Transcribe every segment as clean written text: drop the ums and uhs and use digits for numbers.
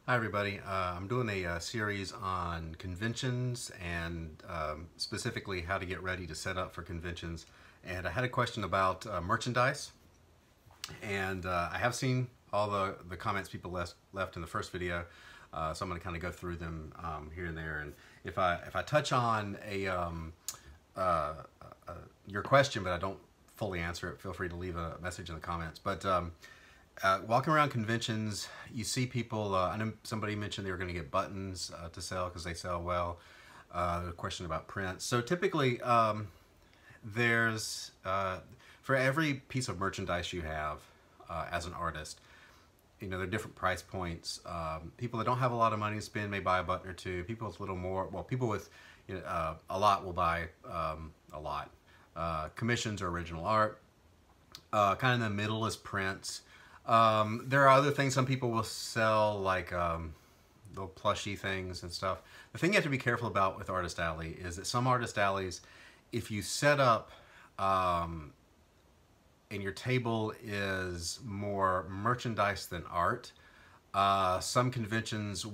Hi everybody. I'm doing a series on conventions and specifically how to get ready to set up for conventions. And I had a question about merchandise, and I have seen all the comments people left in the first video, so I'm going to kind of go through them here and there. And if I touch on uh, your question, but I don't fully answer it, feel free to leave a message in the comments. But walking around conventions, you see people, I know somebody mentioned they were going to get buttons to sell because they sell well. A question about prints. So typically there's, for every piece of merchandise you have as an artist, there are different price points. People that don't have a lot of money to spend may buy a button or two. People with a little more, well, people with a lot will buy a lot. Commissions or original art. Kind of in the middle is prints. There are other things some people will sell, like little plushy things and stuff. The thing you have to be careful about with Artist Alley is that some Artist Alleys, if you set up and your table is more merchandise than art, some conventions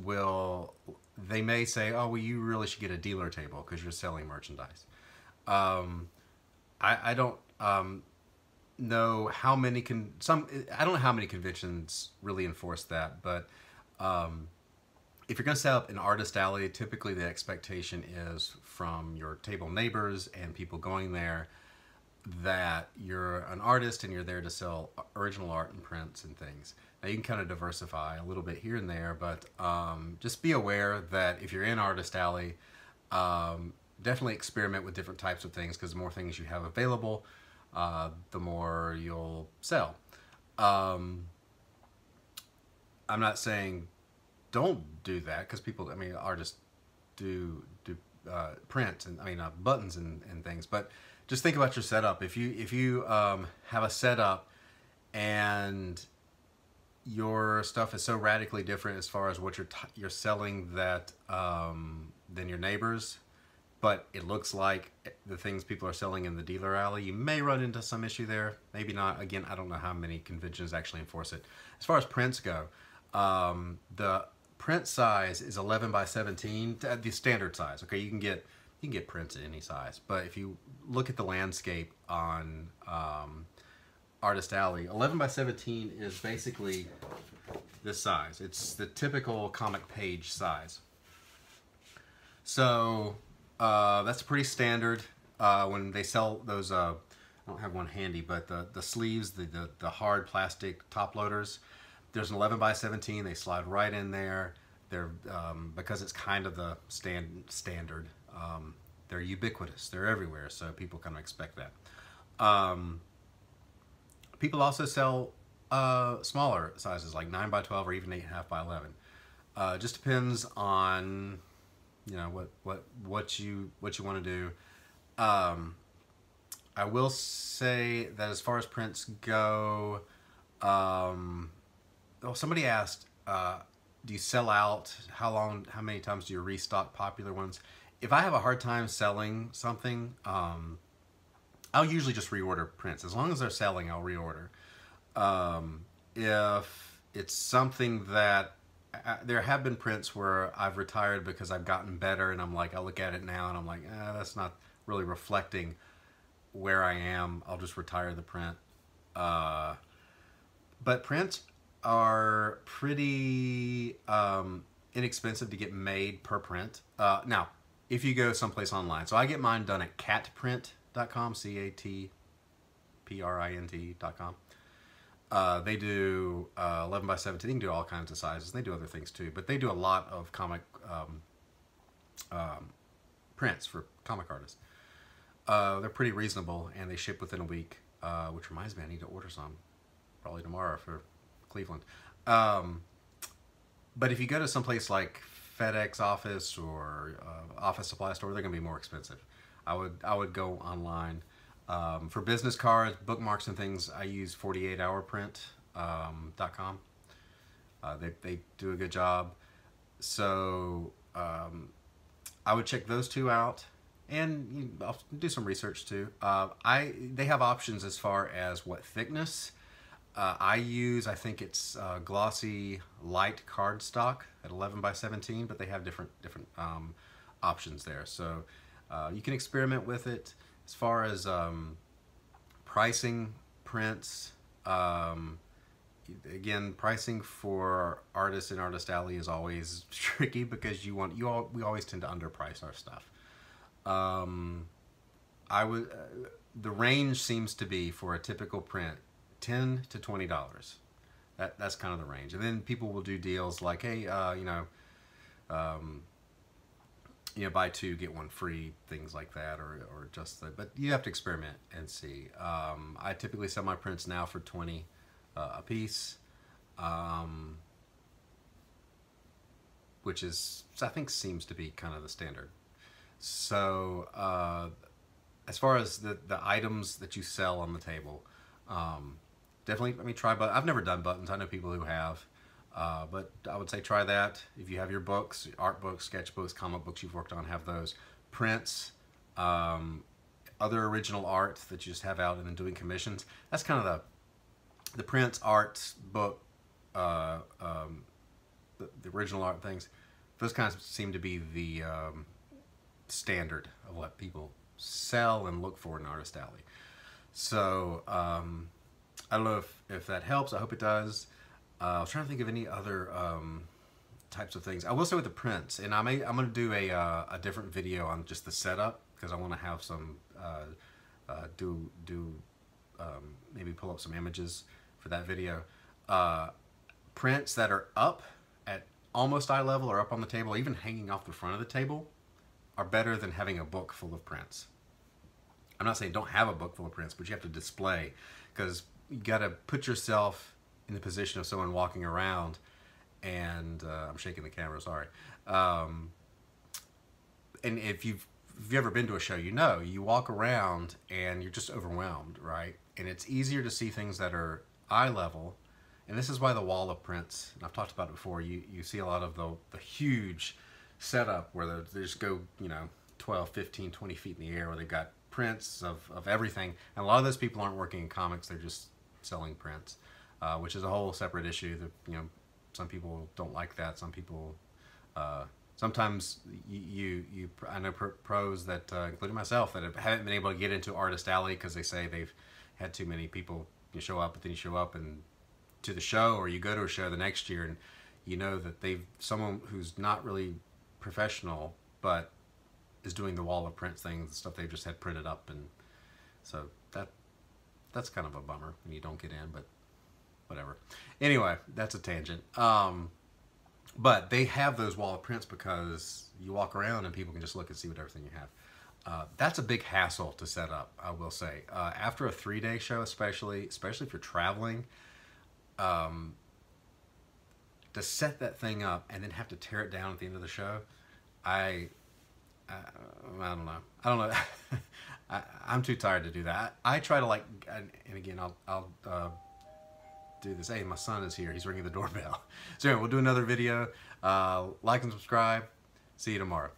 they may say, oh, well, you really should get a dealer table because you're selling merchandise. I don't know how many I don't know how many conventions really enforce that, but if you're going to set up an artist alley, typically the expectation is from your table neighbors and people going there that you're an artist and you're there to sell original art and prints and things. Now you can kind of diversify a little bit here and there, but just be aware that if you're in artist alley, definitely experiment with different types of things, because the more things you have available, the more you'll sell. I'm not saying don't do that, because people, artists do print and buttons and things, but just think about your setup. If you have a setup and your stuff is so radically different as far as what you're selling that than your neighbors, but it looks like the things people are selling in the dealer alley, you may run into some issue there. Maybe not. Again, I don't know how many conventions actually enforce it. As far as prints go, the print size is 11 by 17, the standard size. Okay, you can get prints in any size, but if you look at the landscape on Artist Alley, 11 by 17 is basically this size. It's the typical comic page size. So that's pretty standard when they sell those. I don't have one handy, but the sleeves, the hard plastic top loaders. There's an 11 by 17. They slide right in there. They're because it's kind of the standard. They're ubiquitous. They're everywhere, so people kind of expect that. People also sell smaller sizes, like 9 by 12 or even 8.5 by 11. Just depends on what you want to do. I will say that as far as prints go, somebody asked, do you sell out? How many times do you restock popular ones? If I have a hard time selling something, I'll usually just reorder prints. As long as they're selling, I'll reorder. If it's something that there have been prints where I've retired because I've gotten better, and I look at it now and I'm like, that's not really reflecting where I am. I'll just retire the print. But prints are pretty inexpensive to get made per print. Now, if you go someplace online, so I get mine done at catprint.com, catprint.com. They do 11 by 17. They can do all kinds of sizes. They do other things too, but they do a lot of comic prints for comic artists. They're pretty reasonable, and they ship within a week, which reminds me I need to order some probably tomorrow for Cleveland. But if you go to someplace like FedEx office or office supply store, they're going to be more expensive. I would go online. For business cards, bookmarks, and things, I use 48hourprint.com. They do a good job. So I would check those two out, and I'll do some research too. They have options as far as what thickness. I think it's glossy light cardstock at 11 by 17, but they have different options there. So you can experiment with it. As far as pricing prints, again, pricing for artists in Artist Alley is always tricky because we always tend to underprice our stuff. The range seems to be for a typical print $10 to $20. That's kind of the range, and then people will do deals like, hey, buy two get one free, things like that, or just the, but you have to experiment and see. I typically sell my prints now for 20 a piece, which is, I think, seems to be kind of the standard. So as far as the items that you sell on the table, definitely, try buttons. I've never done buttons. I know people who have, but I would say try that. If you have your books, art books, sketchbooks, comic books you've worked on, have those. Prints, other original art that you just have out and then doing commissions. That's kind of the prints, art, book, the original art things. Those kinds seem to be the standard of what people sell and look for in Artist Alley. So I don't know if that helps. I hope it does. I was trying to think of any other types of things. I will say with the prints, and I'm going to do a different video on just the setup, because I want to have some maybe pull up some images for that video. Prints that are up at almost eye level or up on the table, even hanging off the front of the table, are better than having a book full of prints. I'm not saying don't have a book full of prints, but you have to display, because you got to put yourself in the position of someone walking around, and I'm shaking the camera, sorry. And if you've ever been to a show, you walk around and you're just overwhelmed, right? And it's easier to see things that are eye level, and this is why the wall of prints, and I've talked about it before, you see a lot of the huge setup where they just go 12, 15, 20 feet in the air, where they've got prints of everything, and a lot of those people aren't working in comics, they're just selling prints, which is a whole separate issue. That some people don't like that. Some people sometimes I know pros that including myself, that haven't been able to get into Artist Alley because they say they've had too many people show up, but then you show up and to the show, or you go to a show the next year, and you know that someone who's not really professional but is doing the wall of prints things, stuff they've just had printed up, and so that's kind of a bummer when you don't get in, but whatever. Anyway, that's a tangent. But they have those wall of prints because you walk around and people can just look and see what everything you have. That's a big hassle to set up, I will say. After a 3-day show, especially if you're traveling, to set that thing up and then have to tear it down at the end of the show, I don't know. I'm too tired to do that. I try to and again, I'll do this. Hey, my son is here. He's ringing the doorbell. So anyway, we'll do another video. Like and subscribe. See you tomorrow.